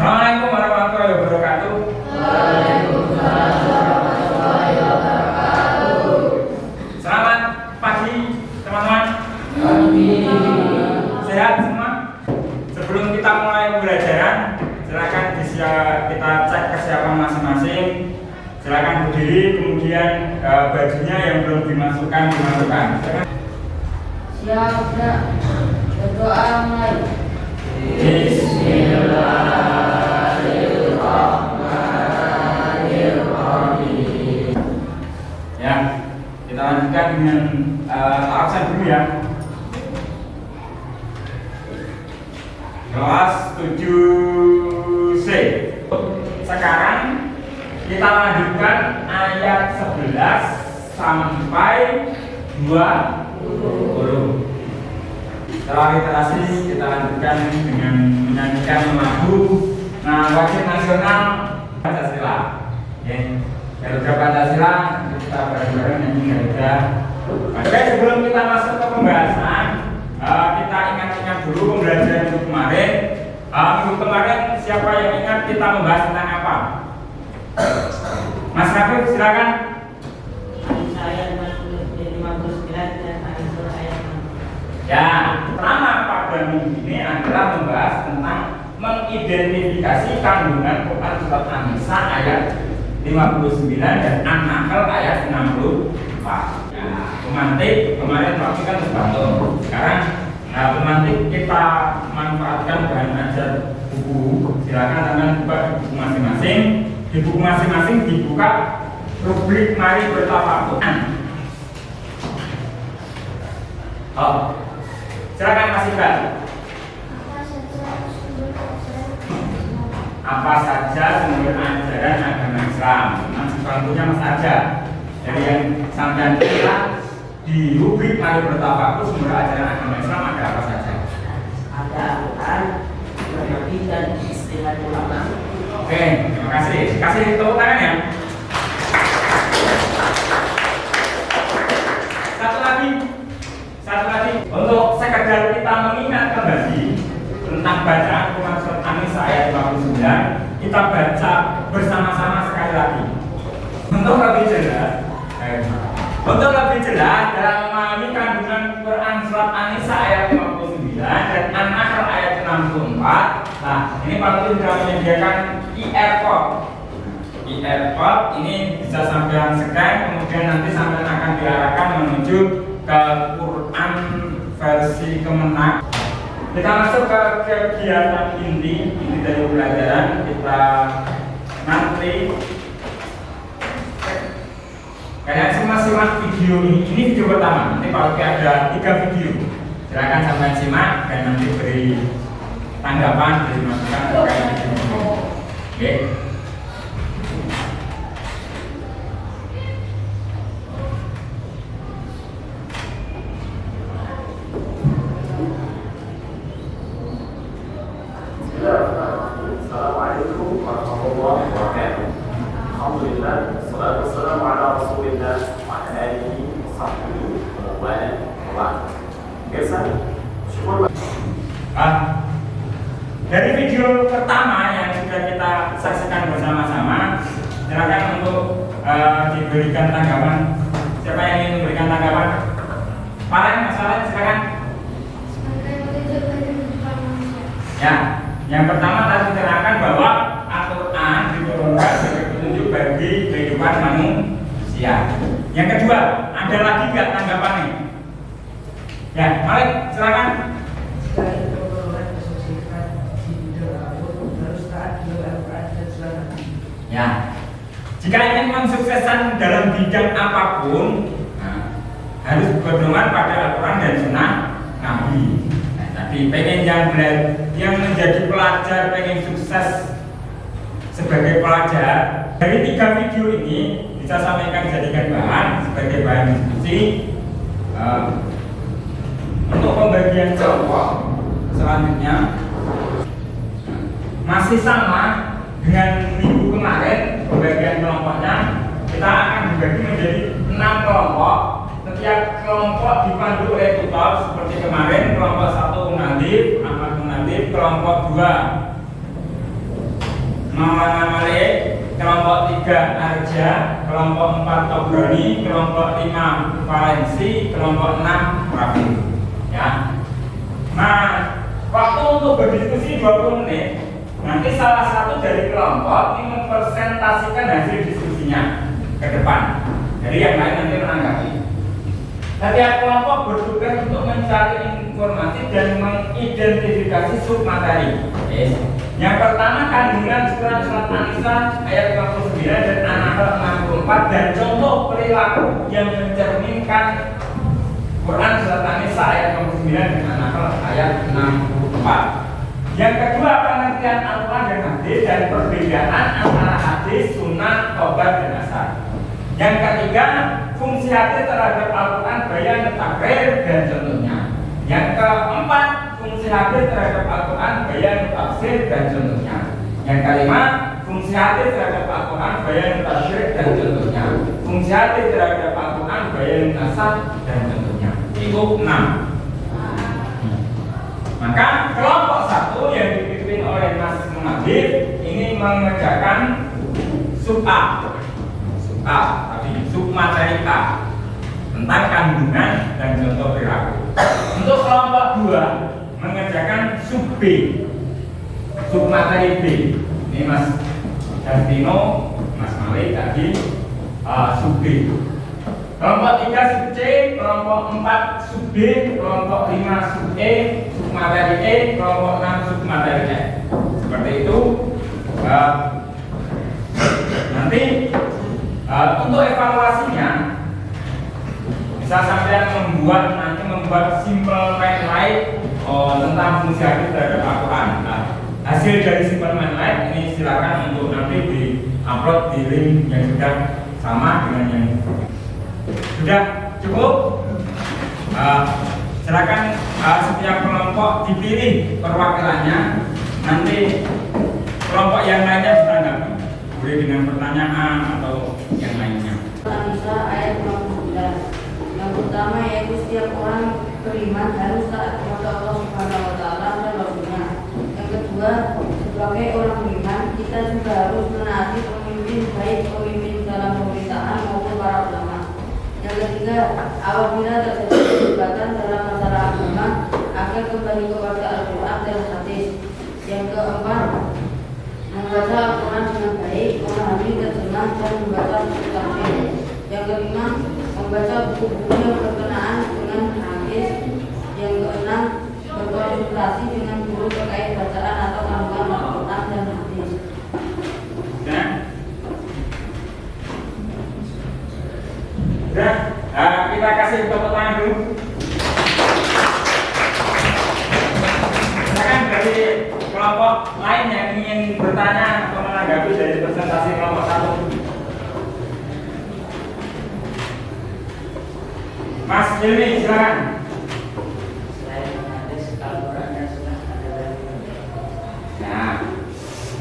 Assalamualaikum warahmatullahi wabarakatuh. Waalaikumsalam warahmatullahi wabarakatuh. Selamat pagi teman-teman. Pagi. Sehat semua? Sebelum kita mulai pembelajaran, silakan kita cek kesiapan masing-masing. Silakan berdiri, kemudian bajunya yang belum dimasukkan. Siap, Nak. Berdoa mulai. Bismillahirrahmanirrahim. Ya, kita lanjutkan dengan absen dulu ya. Kelas 7C. Sekarang kita lanjutkan ayat 11 sampai 20. Setelah literasi kita lanjutkan dengan menyanyikan lagu wajib nasional Pancasila. Garuda Pancasila, kita bareng-bareng nyanyi Garuda. Oke, sebelum kita masuk ke pembahasan, kita ingat-ingat dulu pembelajaran minggu kemarin. Minggu kemarin siapa yang ingat kita membahas tentang apa? Mas Rafif, silakan. Ayat 59 dan ayat 6. Ya, pertama pada minggu ini adalah membahas tentang mengidentifikasi kandungan Quran surat An-Nisa ayat 59 dan An-Nahl ayat 64. Ya, pemantik kemarin waktu kan terbantu. Sekarang pemantik kita manfaatkan bahan ajar buku. Silakan teman buka di buku masing-masing. Di buku masing-masing dibuka rubrik mari bertafakur. Oh, silakan Mas Iqbal. Apa saja sumber ajaran agama Islam? Mas bangkunya Mas aja. Jadi yang sampai kita di rubrik mari bertafakur sumber ajaran agama Islam ada apa saja? Ada Al-Quran, Nabi dan istilah ulama. Oke, terima kasih. Kasih tepuk tangan ya. Satu lagi untuk sekedar kita mengingat kembali tentang bacaan Quran surat An-Nisa ayat 59, kita baca bersama-sama sekali lagi. Untuk lebih jelas dalam memahami kandungan Quran surat An-Nisa ayat 59 dan An-Nahl ayat 64. Nah, ini Pak Tuh sudah menyediakan e-airport. E-airport ini bisa sampean scan, kemudian nanti sampean akan diarahkan menuju ke Quran versi Kemenak. Kita masuk ke kegiatan inti dari pelajaran. Kita nanti kalian semua simak video ini. Ini video pertama. Nanti kalau ada 3 video, silakan sampai simak dan nanti beri tanggapan, beri masukan terkait video ini. Oke. Assalamualaikum warahmatullahi wabarakatuh. Alhamdulillah, salatu wassalamu ala Rasulillah wa ala alihi wa sahbihi wa man. Biasa, syukur. Dari video pertama yang sudah kita saksikan bersama-sama, silakan untuk diberikan tanggapan. Siapa yang ingin memberikan tanggapan? Masalah silakan. Ya, yang pertama tadi diterangkan bahwa Al-Quran diturunkan sebagai petunjuk bagi kehidupan manusia. Yang kedua, ada lagi nggak tanggapannya? Ya, Malik, silakan. Ya, jika ingin mensukseskan dalam bidang apapun, harus berpedoman pada Al-Quran dan Sunnah Nabi. Tapi pengen yang menjadi pelajar, pengen sukses sebagai pelajar, dari 3 video ini bisa sampaikan jadikan bahan sebagai bahan diskusi. Untuk pembagian kelompok selanjutnya masih sama dengan minggu kemarin. Pembagian kelompoknya kita akan dibagi menjadi 6 kelompok. Setiap kelompok dipandu oleh tutor seperti kemarin. Kelompok 1 Munadif, Ahmad Munadif. Kelompok 2 Maulana Malik, kelompok 3 Arja, kelompok 4 Tobroni, kelompok 5 Valensi, kelompok 6 Rafi. Ya. Nah, waktu untuk berdiskusi 20 menit. Nanti salah satu dari kelompok ini mempresentasikan hasil diskusinya ke depan. Jadi yang lain nanti menanggapi. Setiap kelompok bertugas untuk mencari informasi dan mengidentifikasi submateri. Yang pertama kandungan surat An-Nisa ayat 59 dan An-Nahl 64 dan contoh perilaku yang mencerminkan Quran surat An-Nisa ayat 59 dan An-Nahl ayat 64. Yang kedua pengertian Al-Quran dan hadis dan perbedaan antara hadis, sunnah, khobar dan asar. Yang ketiga fungsi hadis terhadap Al-Quran, bayan, takrir dan contohnya. Yang keempat fungsi hadis terhadap Al-Quran, bayan, tafsir dan contohnya. Yang kelima fungsi hadis terhadap Al-Quran, bayan, tafsir dan contohnya. Fungsi hadis terhadap Al-Quran, bayan, asar dan contohnya. Itu 6. Maka kelompok 1 yang dipimpin oleh Mas Munadif ini mengerjakan sub A, tadi sub materi A tentang kandungan dan contoh perilaku. Untuk kelompok 2 mengerjakan sub B, sub materi B. Ini Mas Justino, Mas Malik tadi sub B. Kelompok 3 sub C, kelompok 4 sub D, kelompok 5 sub E, sub materi E, kelompok 6 sub materi E. Seperti itu. Nanti untuk evaluasinya bisa sampai membuat simple main light tentang fungsi hadis terhadap Al-Quran. Hasil dari simple main light ini silakan untuk nanti di-upload di link yang sudah sama dengan yang sudah cukup. Silakan setiap kelompok dipilih perwakilannya. Nanti kelompok yang lainnya ditanggapi, boleh dengan pertanyaan atau yang lainnya. An-Nisa ayat 59. Yang pertama yaitu setiap orang beriman harus taat kepada Allah Subhanahu wa taala dan Rasulnya. Yang kedua, sebagai orang beriman kita juga harus menaati pemimpin, baik pemimpin dalam pemerintahan maupun para ulama. Yang ketiga, apabila terjadi perdebatan dalam masalah agama, agar kembali kepada Al-Quran dan hadis. Yang keempat, membaca Al-Quran dengan baik, memahami terjemah dan membaca buku tafsir. Yang kelima, membaca buku-buku yang berkenaan dengan hadis. Yang keenam, berkonsultasi dengan guru terkait bacaan atau kandungan Al-Quran dan hadis. Kita kasih tepuk tangan dulu. Silakan dari kelompok lain yang ingin bertanya atau menanggapi dari presentasi kelompok 1. Mas Jilmi, silakan. Selain hadis, Al-Quran dan Sunnah ada lagi. Nah,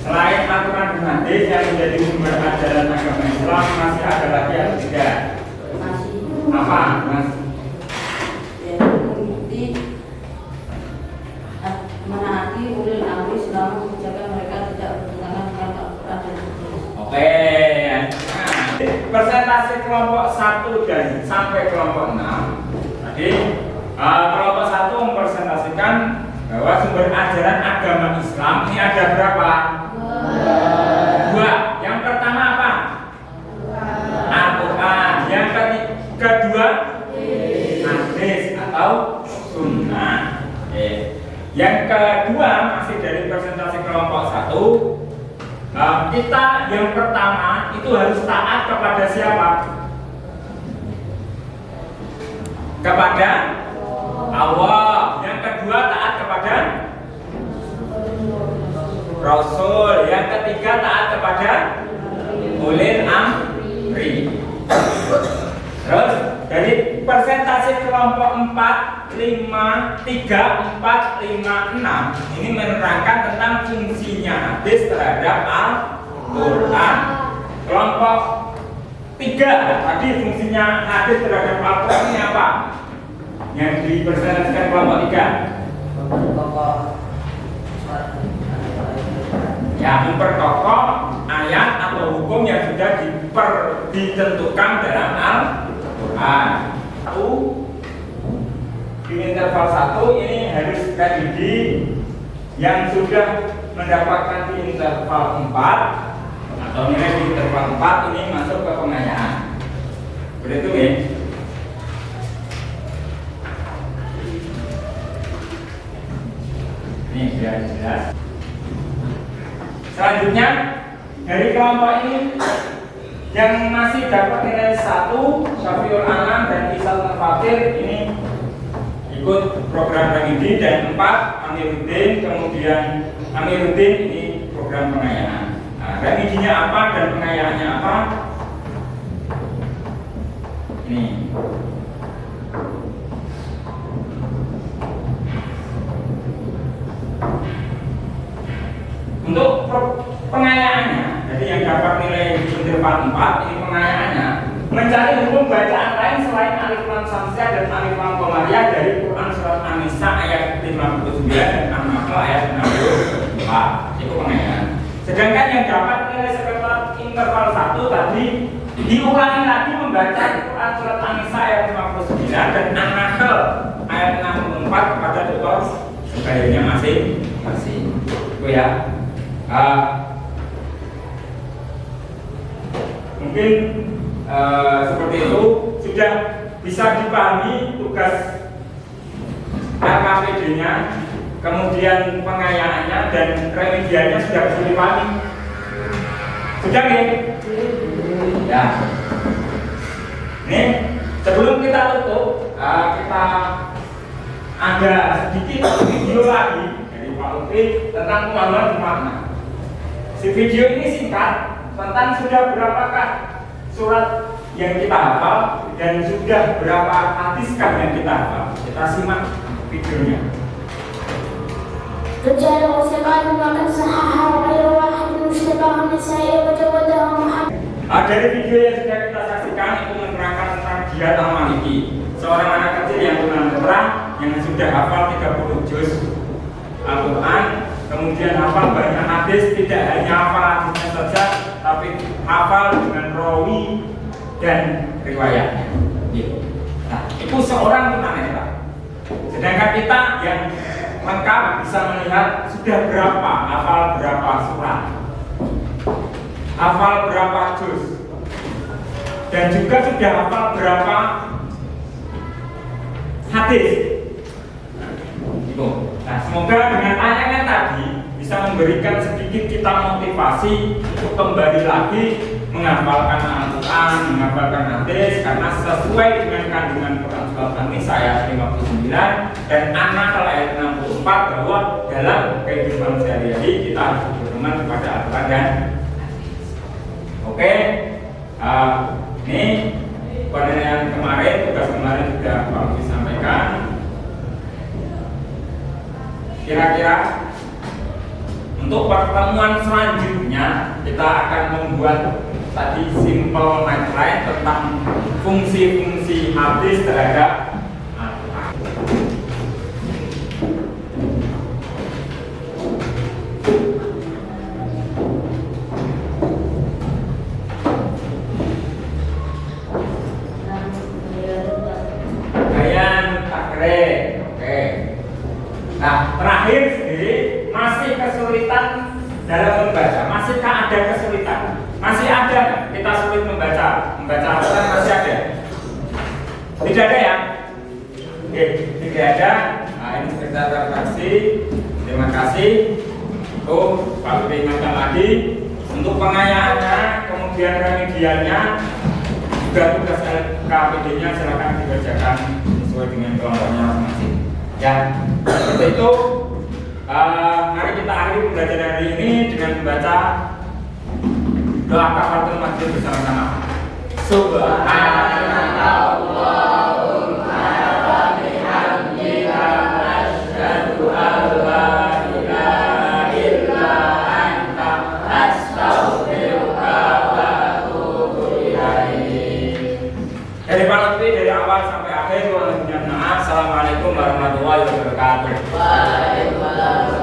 selain Al-Quran dan hadis yang menjadi sumber ajaran agama Islam, masih ada lagi atau tidak? Masih Apa, Mas? yaitu mengikuti menaati ulil amri selama kebijakan mereka tidak bertentangan dengan Al-Quran dan hadis. Oke. Nah, persentase kelompok 1 dan sampai kelompok 6. Tadi kelompok 1 mempresentasikan bahwa sumber ajaran agama Islam ini ada berapa? 2. Yang pertama apa? Al-Quran. Yang kedua hadis atau sunnah. Yang kedua masih dari presentasi kelompok 1. Kita yang pertama itu harus taat kepada siapa? Kepada Allah. Yang kedua taat kepada Rasul. Yang ketiga taat kepada ulil amri. Terus dari persentase kelompok 4, 5, 3, 4, 5, 6 ini menerangkan tentang fungsinya hadis terhadap Al-Quran. Kelompok 3 tadi fungsinya hadis terhadap Al-Quran ini apa? Yang dipresentasikan kelompok 3 Pokok ya, memperkokoh ditentukan dalam Al-Quran. Satu di interval 1 ini harus ready yang sudah mendapatkan di interval 4 atau nilai di interval 4 ini masuk ke pengayaan. Begitu ya. Ini sudah jelas. Selanjutnya dari kelompok ini yang masih dapat nilai 1 Syafiul Anam dan Isal Fatir ini ikut program remedi, dan 4 Amiruddin, kemudian Amiruddin ini program pengayaan. Nah, remedinya apa dan pengayaannya apa? Ini. Untuk pengayaannya, jadi yang dapat nilai di interval 4 ini pengayaannya mencari hukum bacaan lain selain alif lam samsiah dan alif lam qamariyah dari Quran surat An-Nisa ayat 59 dan An-Nahl ayat 64. Itu pengayaan. Sedangkan yang dapat nilai sekitar interval 1 tadi diulangi lagi membaca Quran surat An-Nisa ayat 59 dan An-Nahl ayat 64 kepada tutor sebayanya masing-masing. Itu ya. Mungkin seperti itu sudah bisa dipahami tugas RKPD-nya, kemudian pengayaannya dan remedianya sudah bisa dipahami. Sudah ya? Ya. Nih, sebelum kita tutup, kita ada sedikit video lagi dari Pak Lutfi tentang pemahaman makna. Si video ini singkat tentang sudah berapakah surat yang kita hafal dan sudah berapa hadiskah yang kita hafal. Kita simak videonya. رجال وثقات وقد صححه غير واحد مشتبه النساء وجوده محمد. Dari video yang sudah kita saksikan itu menerangkan tentang Diat Al-Maliki, seorang anak kecil yang tunanetra yang sudah hafal 30 juz Al-Quran, kemudian hafal banyak hadis, tidak hanya hafal hadisnya saja, tapi hafal dengan rawi dan riwayatnya. Nah, itu seorang tunanetra. Sedangkan kita yang lengkap bisa melihat sudah berapa, hafal berapa surat, hafal berapa juz, dan juga sudah hafal berapa hadis. Nah, semoga dengan tayangan tadi bisa memberikan sedikit kita motivasi untuk kembali lagi menghafalkan Al-Quran, menghafalkan hadis, karena sesuai dengan kandungan Quran surat An-Nisa ayat 59 dan An-Nahl ayat 64 bahwa dalam kehidupan sehari-hari kita harus berpedoman kepada Al-Quran dan hadis. Oke, ini penilaian kemarin, tugas kemarin sudah Pak Lutfi sampaikan. Kira-kira untuk pertemuan selanjutnya kita akan membuat tadi simple matchline tentang fungsi-fungsi hadis terhadap Al-Quran. Bayan takrib. Oke. Nah, terakhir sendiri masih kesulitan dalam membaca, masihkah ada kesulitan? Masih ada kita sulit membaca Al-Quran, masih ada? Tidak ada ya? Oke, tidak ada. Nah, ini sekedar refleksi. Terima kasih. Tuh, Pak Lutfi ingatkan lagi untuk pengayaannya, kemudian remedialnya, juga tugas LKPD-nya silakan dibacakan sesuai dengan kelompoknya masing-masing. Ya, seperti itu. Mari kita akhiri pembelajaran hari ini dengan membaca doa kafaratul majlis bersama-sama. Subhanallahumma wa bihamdika asyhadu an la ilaha illa anta astaghfiruka wa atubu ilaik. Dari Pak Lutfi dari awal sampai akhir, Assalamualaikum warahmatullahi wabarakatuh. Waalaikumsalam.